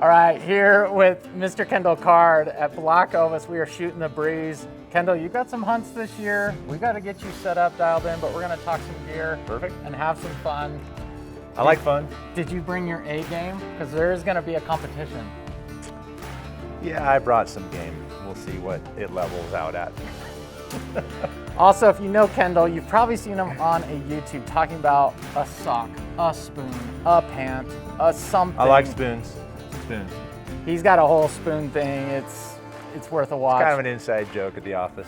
All right, here with Mr. Kendal Card at BlackOvis, we are shooting the breeze. Kendall, you got some hunts this year. We got to get you set up, dialed in, but we're going to talk some gear. Perfect. And have some fun. I like fun. Did you bring your A game? Because there is going to be a competition. Yeah, I brought some game. We'll see what it levels out at. Also, if you know Kendall, you've probably seen him on a YouTube talking about a sock, a spoon, a pant, a something. I like spoons. Spoons. He's got a whole spoon thing. It's worth a watch. Kind of an inside joke at the office.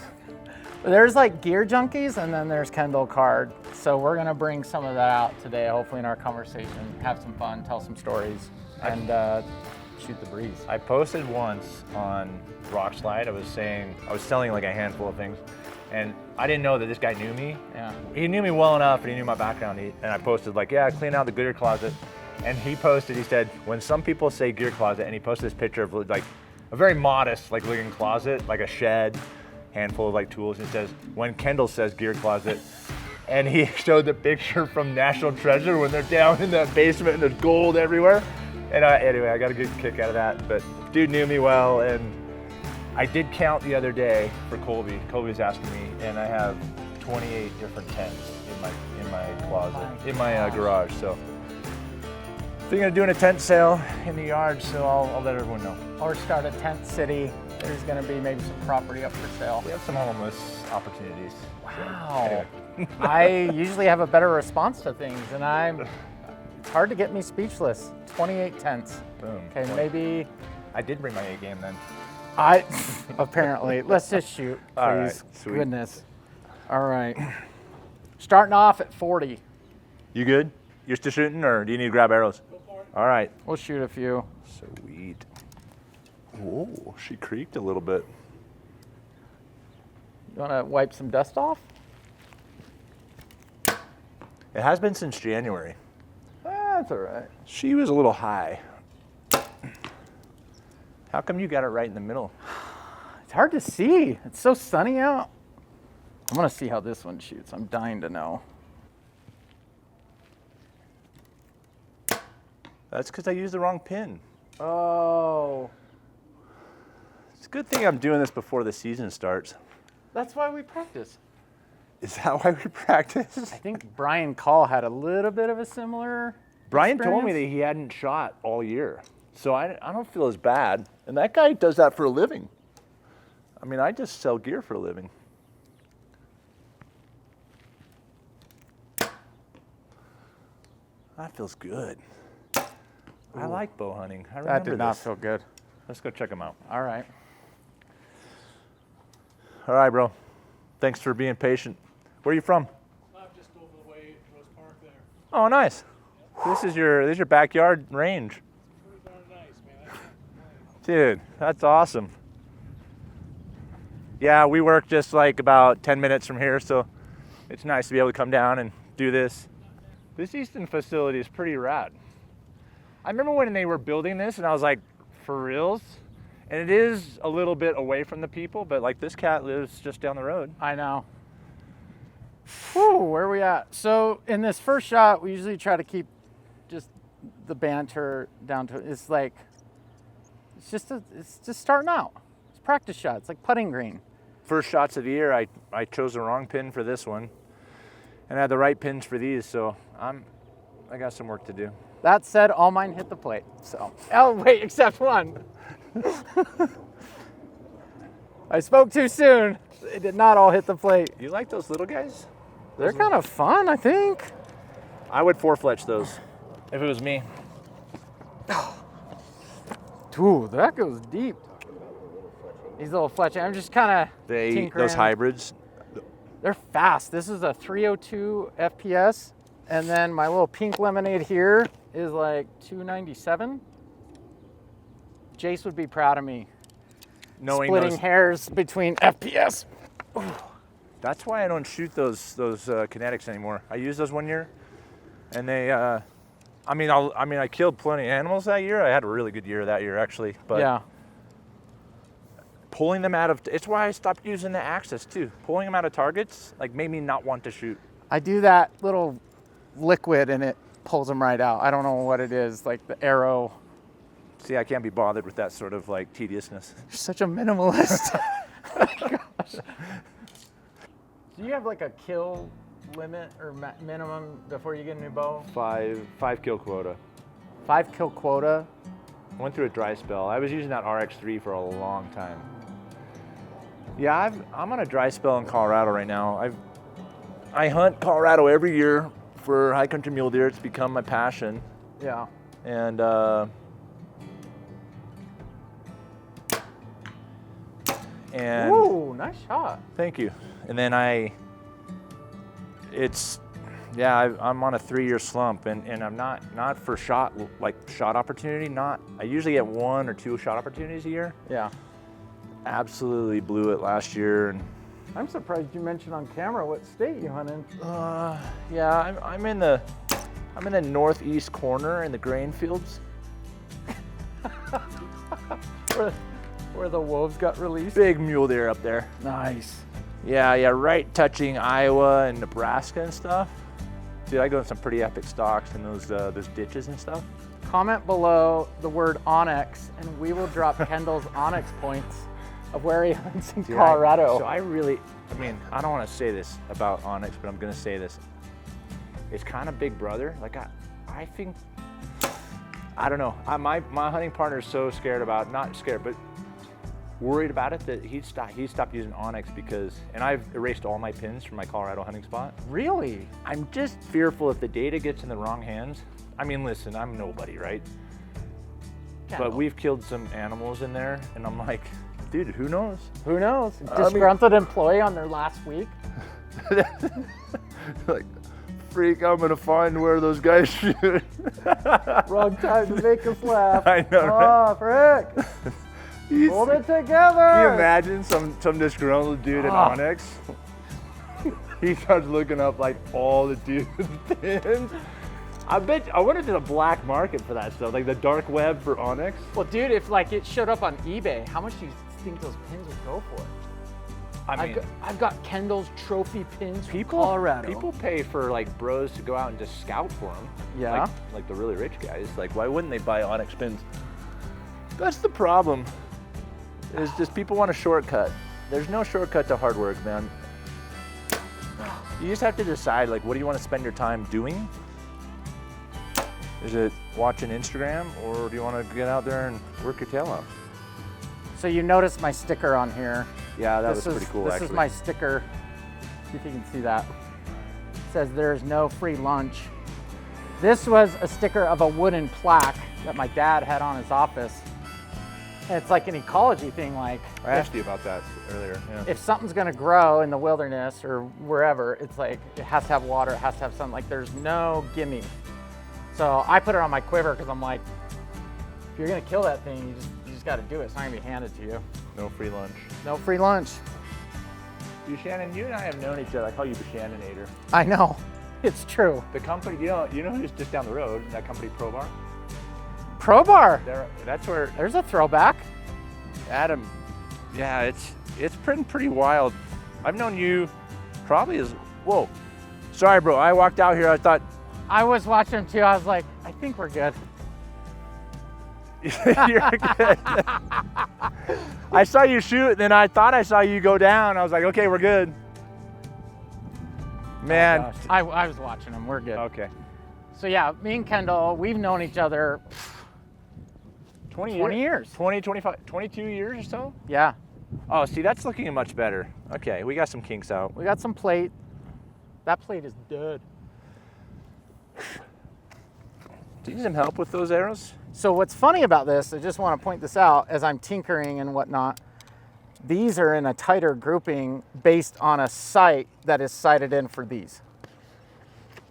There's like gear junkies, and then there's Kendal Card. So we're gonna bring some of that out today, hopefully in our conversation, have some fun, tell some stories, and shoot the breeze. I posted once on Rockslide. I was selling like a handful of things, and I didn't know that this guy knew me. Yeah. He knew me well enough, and he knew my background. And I posted like, yeah, clean out the gear closet. And he said, when some people say gear closet, and he posted this picture of like a very modest like looking closet, like a shed, handful of like tools. And it says, when Kendall says gear closet, and he showed the picture from National Treasure when they're down in that basement and there's gold everywhere. And anyway, I got a good kick out of that. But dude knew me well, and I did count the other day for Colby. Colby was asking me, and I have 28 different tents in my closet, in my garage. So thinking of doing a tent sale in the yard, so I'll let everyone know. Or start a tent city. There's gonna be maybe some property up for sale. We have some homeless opportunities. Wow. So, anyway. I usually have a better response to things, and it's hard to get me speechless. 28 tents. Boom. Okay, Well, maybe. I did bring my A game then. Apparently. Let's just shoot, please. All right, sweet. Goodness. All right. Starting off at 40. You good? You're still shooting, or do you need to grab arrows? Go for it. All right. We'll shoot a few. Sweet. Whoa, she creaked a little bit. You want to wipe some dust off? It has been since January. That's all right. She was a little high. How come you got it right in the middle? It's hard to see. It's so sunny out. I want to see how this one shoots. I'm dying to know. That's because I used the wrong pin. Oh. It's a good thing I'm doing this before the season starts. That's why we practice. Is that why we practice? I think Brian Call had a little bit of a similar Brian told me experience. that he hadn't shot all year, so I don't feel as bad. And that guy does that for a living. I mean, I just sell gear for a living. That feels good. I like bow hunting. I remember That did not this. feel good. Let's go check them out. All right. All right, bro. Thanks for being patient. Where are you from? I'm just over the way, Rose Park there. Oh, nice. This is your backyard range. Pretty darn nice, man. I can't complain. Dude, that's awesome. Yeah, we work just like about 10 minutes from here, so it's nice to be able to come down and do this. This Easton facility is pretty rad. I remember when they were building this and I was like, for reals? And it is a little bit away from the people, but like this cat lives just down the road. I know. Whew, where are we at? So in this first shot, we usually try to keep just the banter down to, it's just starting out. It's practice shots, like putting green. First shots of the year, I chose the wrong pin for this one and I had the right pins for these, so I got some work to do. That said, all mine hit the plate, so. Oh, wait, except one. I spoke too soon. They did not all hit the plate. You like those little guys? They're kind of fun, I think. I would four-fletch those if it was me. Ooh, that goes deep. These little fletching, I'm just kind of tinkering. Those hybrids. They're fast. This is a 302 FPS. And then my little pink lemonade here is like 297. Jace would be proud of me. Knowing Splitting those, hairs between FPS. that's why I don't shoot those kinetics anymore. I used those one year, and they. I killed plenty of animals that year. I had a really good year that year actually, but Yeah. pulling them out of. It's why I stopped using the Axis too. Pulling them out of targets like made me not want to shoot. I do that little liquid and it pulls them right out. I don't know what it is, like the arrow See, I can't be bothered with that sort of like tediousness. You're such a minimalist. Gosh. Do you have like a kill limit or minimum before you get a new bow? Five kill quota. 5 kill quota. I went through a dry spell. I was using that RX3 for a long time. Yeah, I'm on a dry spell in Colorado right now. I hunt Colorado every year for high country mule deer. It's become my passion. Yeah. And Ooh, nice shot. Thank you. And then I'm on a 3-year slump, and I'm not for shot opportunity. I usually get 1 or 2 shot opportunities a year. Yeah. Absolutely blew it last year, and I'm surprised you mentioned on camera what state you hunt in. yeah, I'm in the northeast corner in the grain fields. Where the wolves got released. Big mule deer up there. Nice. Yeah, right touching Iowa and Nebraska and stuff. Dude, I go in some pretty epic stalks in those ditches and stuff. Comment below the word onyx, and we will drop Kendall's onyx points of where he hunts in Colorado. I don't want to say this about onyx, but I'm gonna say this. It's kind of big brother. Like I think, I don't know. My hunting partner is so scared about, not scared, but worried about it that he stopped using onyx because, and I've erased all my pins from my Colorado hunting spot. Really? I'm just fearful if the data gets in the wrong hands. I mean, listen, I'm nobody, right? But we've killed some animals in there, and I'm like, dude, who knows? Who knows? Disgruntled employee on their last week. Like, freak, I'm gonna find where those guys shoot. Wrong time to make us laugh. I know, right? Oh, frick. Hold it together. Can you imagine some disgruntled dude in onyx? He starts looking up like all the dudes' pins. I wonder if there's a black market for that stuff, like the dark web for onyx. Well, dude, if like it showed up on eBay, how much do you think those pins would go for? I've got Kendall's trophy pins from Colorado. People pay for like bros to go out and just scout for them. Yeah. Like the really rich guys. Like, why wouldn't they buy onyx pins? That's the problem. Is just people want a shortcut. There's no shortcut to hard work, man. You just have to decide, like, what do you want to spend your time doing? Is it watching Instagram, or do you want to get out there and work your tail off? So you notice my sticker on here. Yeah, that was pretty cool, This actually. is my sticker. See if you can see that. It says there's no free lunch. This was a sticker of a wooden plaque that my dad had on his office. And it's like an ecology thing, like I asked you about that earlier. Yeah. if something's gonna grow in the wilderness or wherever, it's like it has to have water, it has to have something. Like there's no gimme. So I put it on my quiver because I'm like, if you're gonna kill that thing, you just gotta do it. It's not gonna be handed to you. No free lunch. No free lunch. Shannon, you and I have known each other. I call you Buchannanator. I know, it's true. The company, you know who's just down the road? That company, Probar. Probar. That's where There's a throwback. Adam. Yeah, it's been pretty wild. I've known you probably as whoa. Sorry, bro. I walked out here. I thought I was watching him too. I was like, I think we're good. you're good. I saw you shoot, then I thought I saw you go down. I was like, okay, we're good. Man. Oh, I was watching him. We're good. Okay. So yeah, me and Kendall, we've known each other 20 years. 20, 25, 22 years or so? Yeah. Oh, see, that's looking much better. Okay, we got some kinks out. We got some plate. That plate is dead. Do you need some help with those arrows? So what's funny about this, I just want to point this out as I'm tinkering and whatnot. These are in a tighter grouping based on a site that is sighted in for these.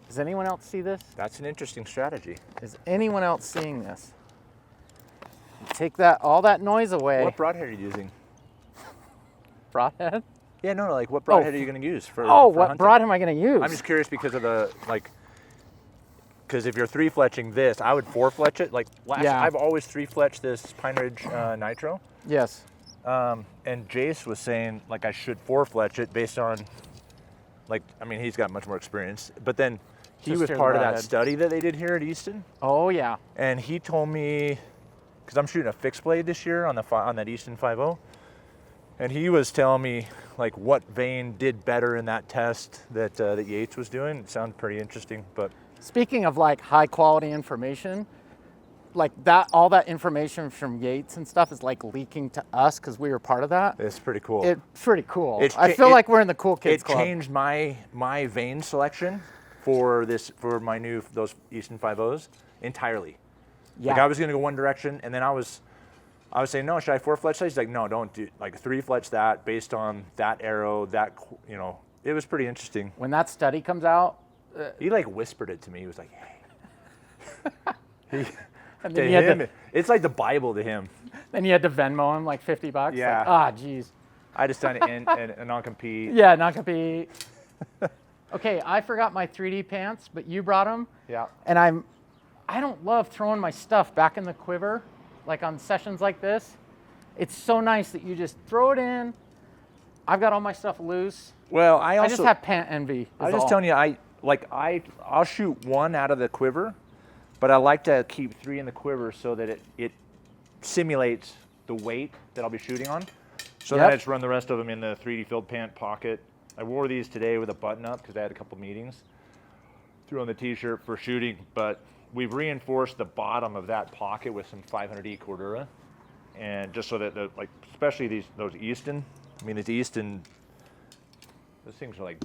Does anyone else see this? That's an interesting strategy. Is anyone else seeing this? Take all that noise away. What broadhead are you using? Broadhead? Yeah, no, like what broadhead are you going to use for? Oh, for what hunting? broadhead am I going to use? I'm just curious because of the because if you're 3-fletching this, I would 4-fletch it. Like I've always 3-fletched this Pine Ridge Nitro. Yes. And Jace was saying like I should 4-fletch it based on he's got much more experience. But then he was part of that study that they did here at Easton. Oh yeah. And he told me because I'm shooting a fixed blade this year on that Easton 5.0, and he was telling me like what vane did better in that test that Yates was doing. It sounded pretty interesting. But speaking of like high quality information, like that, all that information from Yates and stuff is like leaking to us because we were part of that. it's pretty cool. It's pretty cool. I feel like we're in the cool kids club. It changed my vane selection for those Easton 5.0s entirely. Yeah. Like I was gonna go one direction, and then I was saying, no, should I 4 fletch that? He's like, no, don't do, like 3 fletch that based on that arrow, that, you know, it was pretty interesting. When that study comes out, He like whispered it to me. He was like, hey. and To then you had him, to, it's like the Bible to him. then you had to Venmo him like $50. Yeah. Like, geez. I just signed it in a non-compete. Yeah, not gonna be. Okay, I forgot my 3D pants, but you brought them. Yeah. And I don't love throwing my stuff back in the quiver, like on sessions like this. It's so nice that you just throw it in. I've got all my stuff loose. Well, I just have pant envy. I was just telling you, I'll shoot 1 out of the quiver, but I like to keep 3 in the quiver so that it simulates the weight that I'll be shooting on. So then I just run the rest of them in the 3D filled pant pocket. I wore these today with a button up because I had a couple meetings. Threw on the t-shirt for shooting, but we've reinforced the bottom of that pocket with some 500E Cordura. And just so that, especially those Easton, these Easton, those things are like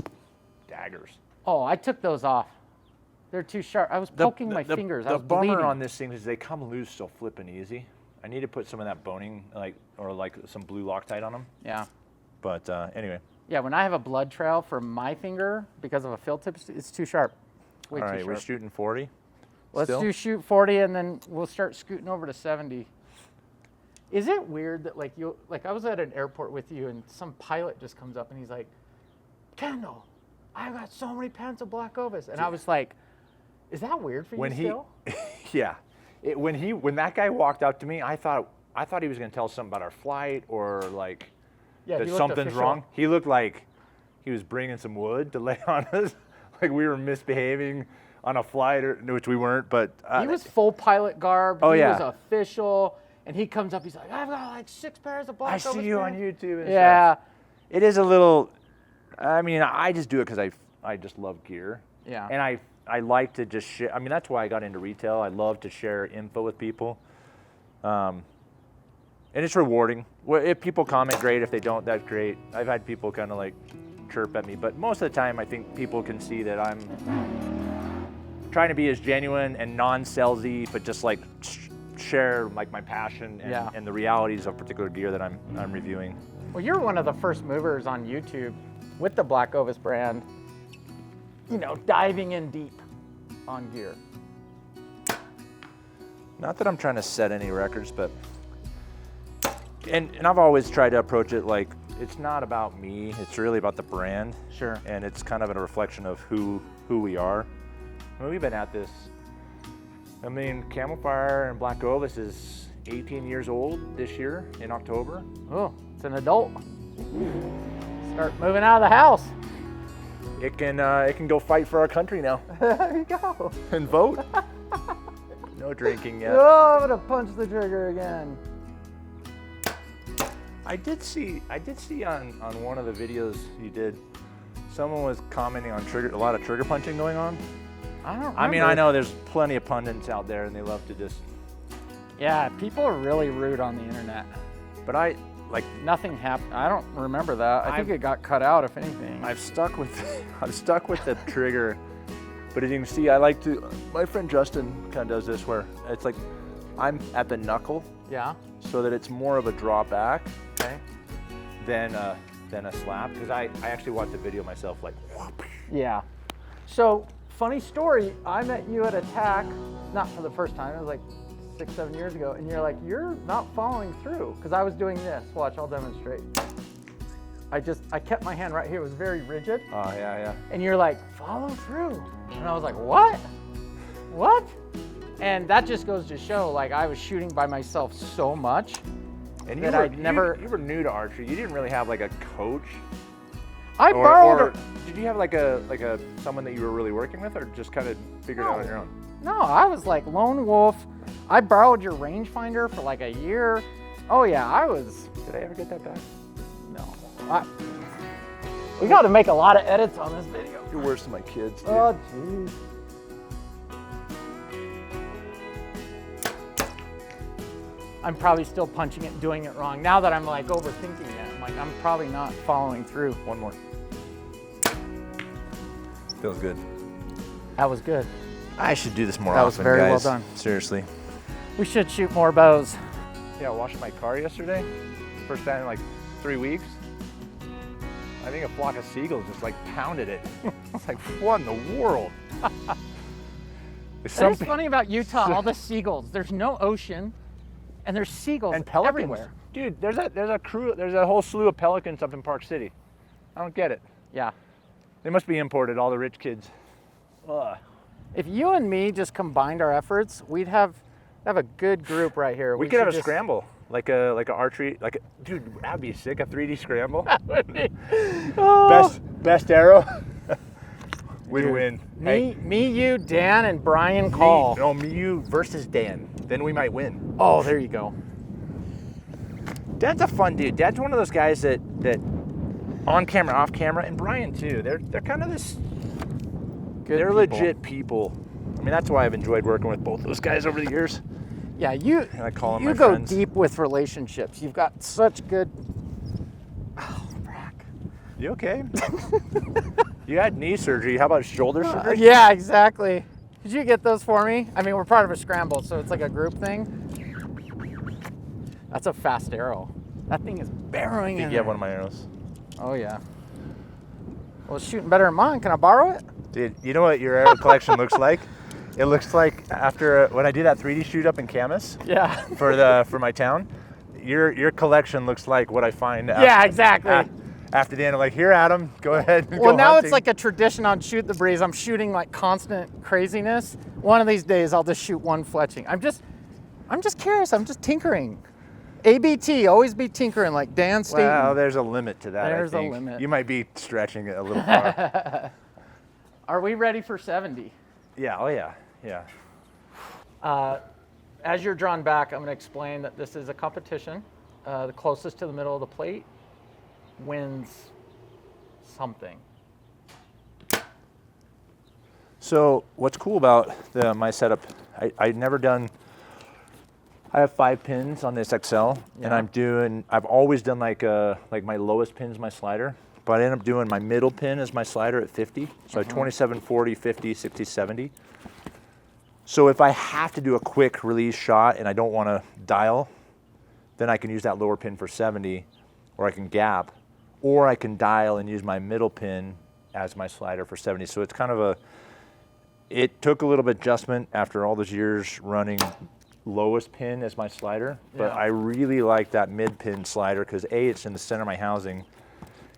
daggers. Oh, I took those off. They're too sharp. I was poking my fingers. I was bleeding. The bummer on this thing is they come loose so flippin' easy. I need to put some of that boning, or some blue Loctite on them. Yeah. But anyway. Yeah, when I have a blood trail from my finger because of a field tip, it's too sharp. Way All too right, sharp. we're shooting 40. Let's still? do shoot 40 and then we'll start scooting over to 70. Is it weird that I was at an airport with you and some pilot just comes up and he's like, Kendall, I've got so many pants of BlackOvis. And I was like, is that weird for you still? Yeah. When that guy walked up to me, I thought he was going to tell us something about our flight or that something's official. wrong. He looked like he was bringing some wood to lay on us, like we were misbehaving on a flight, which we weren't. But he was full pilot garb. Oh, he yeah. was official, and he comes up. He's like, "I've got like 6 pairs of BlackOvis." I see you on YouTube. And Yeah. stuff. It is a little. I just do it because I just love gear. Yeah. And I like to just share. That's why I got into retail. I love to share info with people. And it's rewarding. Well, if people comment, great. If they don't, that's great. I've had people kind of chirp at me, but most of the time I think people can see that I'm trying to be as genuine and non-salesy, but just share my passion and the realities of particular gear that I'm reviewing. Well, you're one of the first movers on YouTube with the BlackOvis brand, diving in deep on gear. Not that I'm trying to set any records, but and I've always tried to approach it like it's not about me, it's really about the brand. Sure. And it's kind of a reflection of who we are. We've been at this. Camel Fire and BlackOvis is 18 years old this year in October. Oh, it's an adult. Start moving out of the house. It can go fight for our country now There you go. and vote. No drinking yet. Oh, I'm gonna punch the trigger again. I did see on one of the videos you did, someone was commenting on a lot of trigger punching going on. I don't remember. I know there's plenty of pundits out there and they love to just. Yeah, people are really rude on the internet. But Nothing happened. I don't remember that. I think it got cut out, if anything. I've stuck with the trigger. But as you can see, my friend Justin kind of does this where it's like I'm at the knuckle. Yeah. So that it's more of a draw back. Okay. Than a slap. Because I actually watched the video myself whoop. Yeah. So, funny story, I met you at Attack, not for the first time, it was 6-7 years ago, and you're like, you're not following through, because I was doing this. Watch, I'll demonstrate. I kept my hand right here, it was very rigid. Oh, yeah. And you're like, follow through. And I was like, what? What? And that just goes to show, I was shooting by myself so much and that you were new to archery. You didn't really have a coach. I borrowed. Or did you have a someone that you were really working with, or just kind of figured it out on your own? No, I was lone wolf. I borrowed your rangefinder for like a year. Oh yeah, I was. Did I ever get that back? No. We got to make a lot of edits on this video. You're worse than my kids, dude. Oh jeez. I'm probably still punching it and doing it wrong. Now that I'm like overthinking it, I'm like, I'm probably not following through. One more. Feels good. That was good. I should do this more That was often, very well guys. done. Seriously. We should shoot more bows. Yeah, I washed my car yesterday. First time in like 3 weeks. I think a flock of seagulls just like pounded it. I was like, what in the world? It's funny about Utah, all the seagulls. There's no ocean, and there's seagulls and pelicans. everywhere. Dude, there's a whole slew of pelicans up in Park City. I don't get it. Yeah. They must be imported, all the rich kids. Ugh. If you and me just combined our efforts, we'd have a good group right here. We could have a just scramble, like a archery, dude, that'd be sick, a 3D scramble. Oh. Best arrow. We'd win. Me, you, Dan, and Brian Call. Me, you versus Dan. Then we might win. Oh, there you go. Dad's a fun dude. Dad's one of those guys that on camera, off camera, and Brian too. They're kind of this. Good they're people. legit people. I mean, that's why I've enjoyed working with both those guys over the years. Yeah, you. And I call them you my go friends. deep with relationships. You've got such good. Oh, frack. You okay? You had knee surgery. How about shoulder surgery? Yeah, exactly. Did you get those for me? I mean, we're part of a scramble, so it's like a group thing. That's a fast arrow. That thing is barreling You in get there. one of my arrows. Oh yeah. Well, it's shooting better than mine. Can I borrow it? Dude, you know what your arrow collection looks like? It looks like after when I do that 3D shoot up in Camas Yeah. for my town. Your collection looks like what I find. Yeah, exactly. After the end, I'm like, here, Adam, go ahead. And Well, go now hunting. it's like a tradition on Shoot the Breeze. I'm shooting like constant craziness. One of these days, I'll just shoot one fletching. I'm just curious. I'm just tinkering. ABT, always be tinkering like Dan Staten. Well, there's a limit to that. There's I a think. limit. You might be stretching it a little far. Are we ready for 70? Yeah. Oh yeah. Yeah. As you're drawn back, I'm going to explain that this is a competition. The closest to the middle of the plate wins something. So what's cool about my setup? I've never done. I have 5 pins on this XL, and I've always done like my lowest pin is my slider, but I end up doing my middle pin as my slider at 50. So I have 27, 40, 50, 60, 70. So if I have to do a quick release shot and I don't want to dial, then I can use that lower pin for 70, or I can gap, or I can dial and use my middle pin as my slider for 70. So it's kind of it took a little bit adjustment after all those years running lowest pin as my slider, but Yeah. I really like that mid pin slider because A, it's in the center of my housing,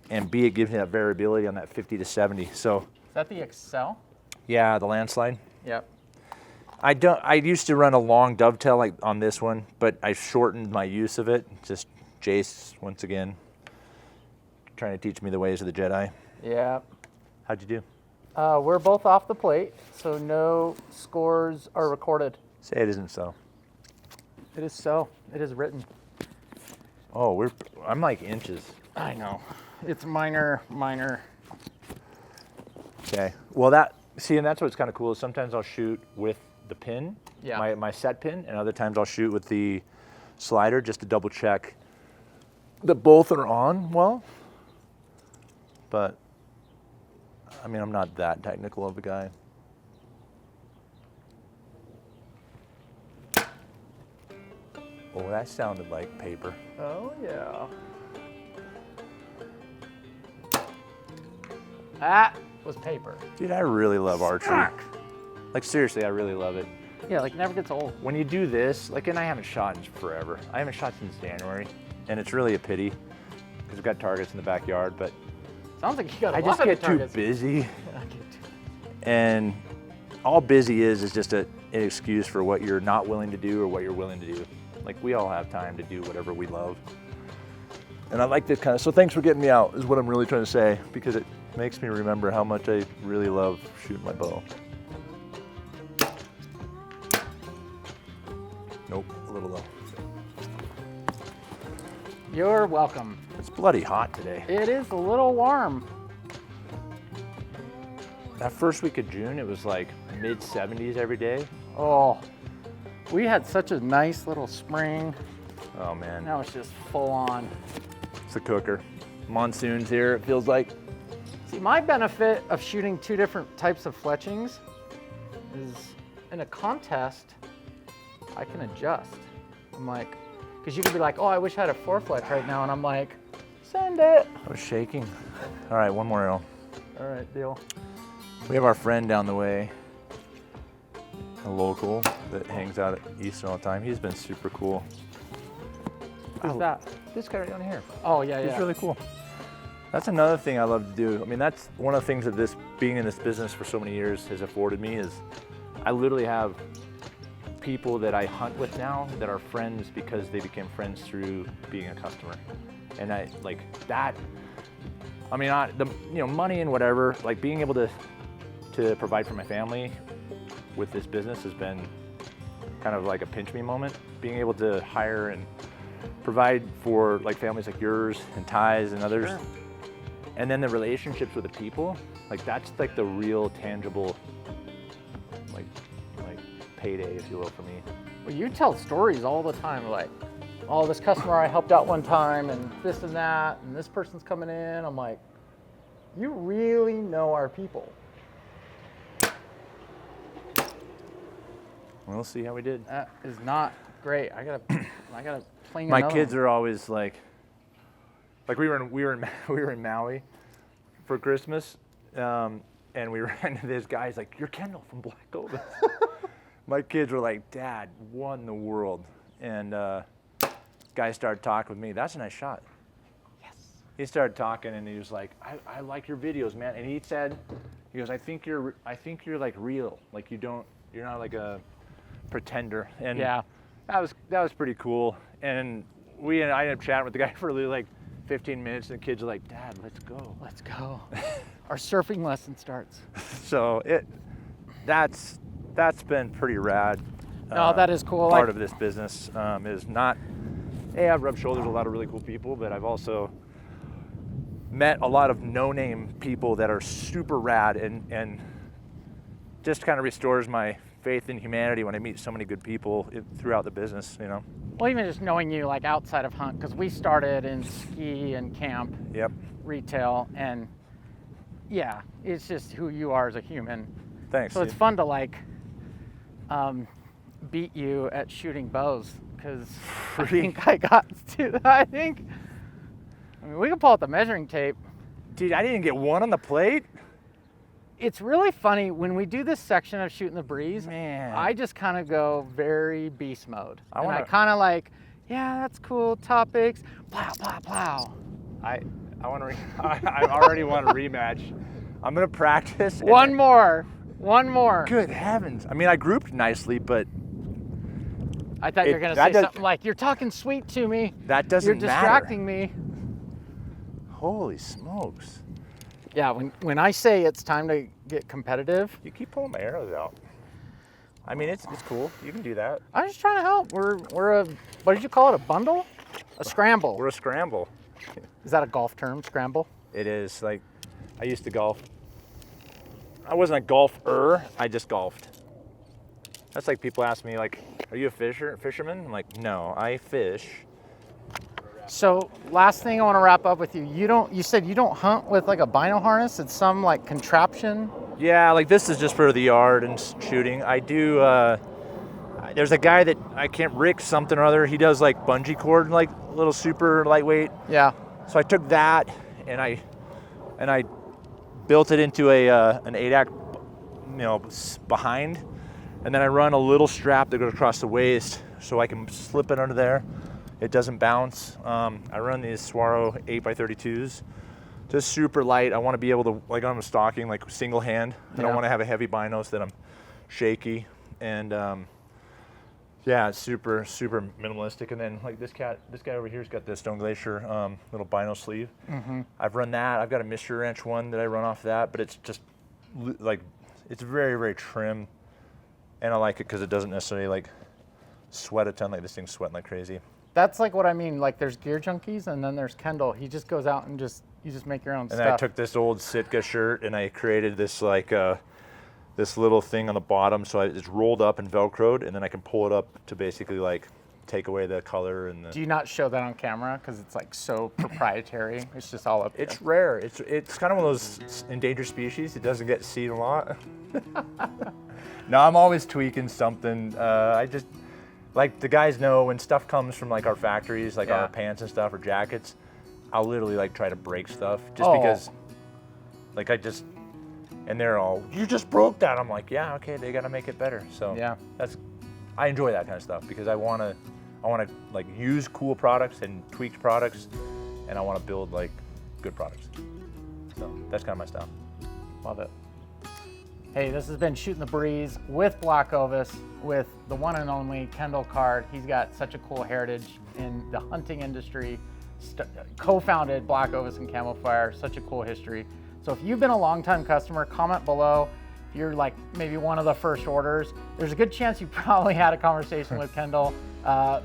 and B, it gives me that variability on that 50 to 70. So Is that the Excel? yeah, the landslide. Yep. I used to run a long dovetail like on this one, but I shortened my use of it. Just Jace, once again, trying to teach me the ways of the Jedi. Yeah. How'd you do? We're both off the plate, so no scores are recorded. Say it isn't so. It is so. It is written. Oh, I'm like inches. I know. It's minor. Okay. Well, and that's what's kind of cool is sometimes I'll shoot with the pin, Yeah. my set pin, and other times I'll shoot with the slider just to double check that both are on well. But I mean, I'm not that technical of a guy. Oh, that sounded like paper. Oh yeah. That was paper. Dude, I really love archery. Fuck. Like seriously, I really love it. Yeah, like never gets old. When you do this, and I haven't shot in forever. I haven't shot since January, and it's really a pity because we've got targets in the backyard, but Sounds like you got a I lot just of get too targets. busy, and all busy is just an excuse for what you're not willing to do or what you're willing to do. Like we all have time to do whatever we love. And I like this kind of, so thanks for getting me out is what I'm really trying to say, because it makes me remember how much I really love shooting my bow. Nope, a little low. You're welcome. It's bloody hot today. It is a little warm. That first week of June, it was like mid 70s every day. Oh, we had such a nice little spring. Oh man. Now it's just full on. It's a cooker. Monsoon's here, it feels like. See, my benefit of shooting 2 different types of fletchings is in a contest, I can adjust. I'm like, because you could be like, oh, I wish I had a 4-fletch right now. And I'm like, send it. I was shaking. All right, one more arrow. All right, deal. We have our friend down the way, a local that hangs out at Eastern all the time. He's been super cool. Who's that? This guy right down here. Oh, yeah, yeah. He's really cool. That's another thing I love to do. I mean, that's one of the things that this being in this business for so many years has afforded me is I literally have people that I hunt with now that are friends because they became friends through being a customer. And I like that. I mean, money and whatever, like being able to provide for my family with this business has been kind of like a pinch me moment. Being able to hire and provide for like families like yours and Ty's and others. Sure. And then the relationships with the people, like that's like the real tangible like payday, if you will, for me. Well, you tell stories all the time, like, oh, this customer I helped out one time and this and that, and this person's coming in. I'm like, you really know our people. We'll see how we did. That is not great. I gotta pling My another kids one. are always like we were in Maui for Christmas, and we ran into this guy. He's like, "You're Kendall from BlackOvis." My kids were like, "Dad, what in the world?" And guy started talking with me. That's a nice shot. Yes. He started talking, and he was like, "I like your videos, man." And he said, "He goes, I think you're like real. Like you're not like a pretender." And Yeah. that was pretty cool. And I ended up chatting with the guy for like 15 minutes, and the kids are like, "Dad, let's go." Let's go. Our surfing lesson starts. So that's been pretty rad. No, that is cool. Part of this business is not. Hey, I've rubbed shoulders with a lot of really cool people, but I've also met a lot of no-name people that are super rad, and just kind of restores my faith in humanity when I meet so many good people throughout the business, you know. Well, even just knowing you like outside of hunt, because we started in ski and camp, Yep. retail, and yeah, it's just who you are as a human. Thanks. So it's fun to like beat you at shooting bows, because I think I got to. I mean, we can pull out the measuring tape. Dude, I didn't get one on the plate. It's really funny when we do this section of Shooting the Breeze. Man. I just kind of go very beast mode. I I wanna- kind of like, yeah, that's cool. Topics, plow, plow, plow. I already want a rematch. I'm gonna practice. and One then- more. Good heavens! I mean, I grouped nicely, but I thought you were gonna that say does- something like, "You're talking sweet to me. that doesn't You're matter. distracting me." Holy smokes! Yeah, when I say it's time to get competitive, You keep pulling my arrows out. I mean, it's cool. You can do that. I'm just trying to help. We're a, what did you call it? A bundle? A scramble. We're a scramble. Is that a golf term? Scramble? It is. Like, I used to golf. I wasn't a golfer. I just golfed. That's like people ask me, like, "Are you a fisherman?" I'm like, "No, I fish." So last thing I want to wrap up with you. You said you don't hunt with like a bino harness. It's some like contraption. Yeah, like this is just for the yard and shooting. I do. There's a guy that I can't Rick something or other. He does like bungee cord, like little super lightweight. Yeah. So I took that and I built it into an 8-act, behind, and then I run a little strap that goes across the waist so I can slip it under there. It doesn't bounce. I run these Swaro 8x32s, just super light. I want to be able to, like I'm stalking, like single hand. I don't Yeah. want to have a heavy binos that I'm shaky, and yeah, it's super minimalistic. And then like this guy over here's got the Stone Glacier little bino sleeve. Mm-hmm. I've run that. I've got a Mystery Ranch one that I run off that, but it's just like it's very trim, and I like it because it doesn't necessarily like sweat a ton. Like this thing's sweating like crazy. That's like what I mean. Like there's gear junkies, and then there's Kendall. He just goes out and you just make your own And stuff. then I took this old Sitka shirt and I created this like this little thing on the bottom, so it's rolled up and Velcroed, and then I can pull it up to basically like take away the color and the. Do you not show that on camera because it's like so proprietary? It's just all up there. It's rare. It's kind of one of those endangered species. It doesn't get seen a lot. No, I'm always tweaking something. I just like the guys know when stuff comes from like our factories, like our pants and stuff or jackets. I'll literally like try to break stuff just because, like and they're all, you just broke that. I'm like, yeah, okay, they gotta make it better. So yeah, I enjoy that kind of stuff because I wanna like use cool products and tweaked products, and I wanna build like good products. So that's kind of my style. love it. Hey, this has been Shootin' the Breeze with BlackOvis, with the one and only Kendal Card. He's got such a cool heritage in the hunting industry. Co-founded BlackOvis and Camofire, such a cool history. So if you've been a longtime customer, comment below. If you're like maybe one of the first orders, there's a good chance you probably had a conversation with Kendall.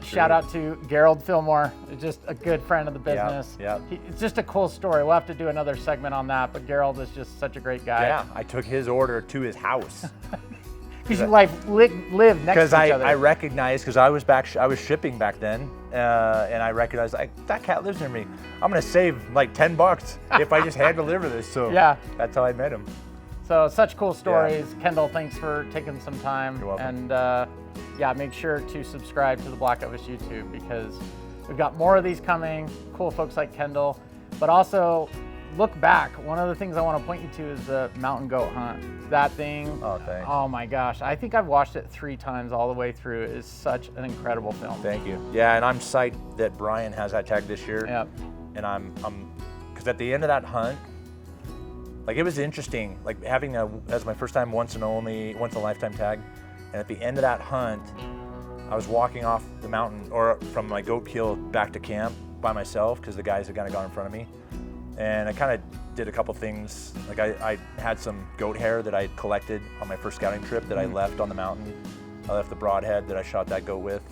Shout out to Gerald Fillmore, just a good friend of the business. It's just a cool story. We'll have to do another segment on that, but Gerald is just such a great guy. Yeah, I took his order to his house. Because you live next to each other. I recognized, because I was shipping back then, and I recognized that cat lives near me. I'm gonna save like $10 if I just hand deliver this. So yeah, that's how I met him. So such cool stories. Yeah. Kendall, thanks for taking some time. You're welcome. And yeah, make sure to subscribe to the BlackOvis YouTube because we've got more of these coming. Cool folks like Kendall, but also look back. One of the things I want to point you to is the mountain goat hunt. That thing, oh, thanks. Oh my gosh. I think I've watched it 3 times all the way through. It is such an incredible film. Thank you. Yeah, and I'm psyched that Brian has that tag this year. Yep. And I'm because at the end of that hunt, like it was interesting, like having as my first time once in a lifetime tag. And at the end of that hunt, I was walking off the mountain or from my goat kill back to camp by myself because the guys had kind of gone in front of me. And I kind of did a couple things. Like I had some goat hair that I had collected on my first scouting trip that I left on the mountain. I left the broadhead that I shot that goat with.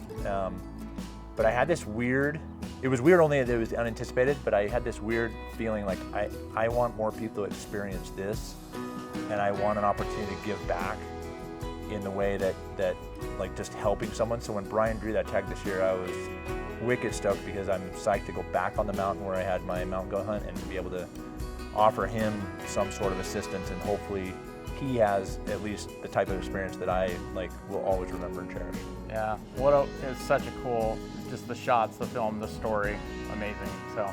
But I had this weird, it was weird only that it was unanticipated, but I had this weird feeling like I want more people to experience this, and I want an opportunity to give back in the way that like just helping someone. So when Brian drew that tag this year, I was wicked stoked because I'm psyched to go back on the mountain where I had my mountain goat hunt and to be able to offer him some sort of assistance, and hopefully he has at least the type of experience that I will always remember and cherish. Yeah, it's such a cool, just the shots, the film, the story, amazing. So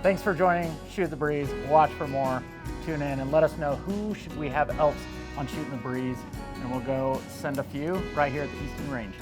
thanks for joining Shoot the Breeze. Watch for more, tune in, and let us know who should we have else on Shootin' the Breeze, and we'll go send a few right here at the Eastern Range.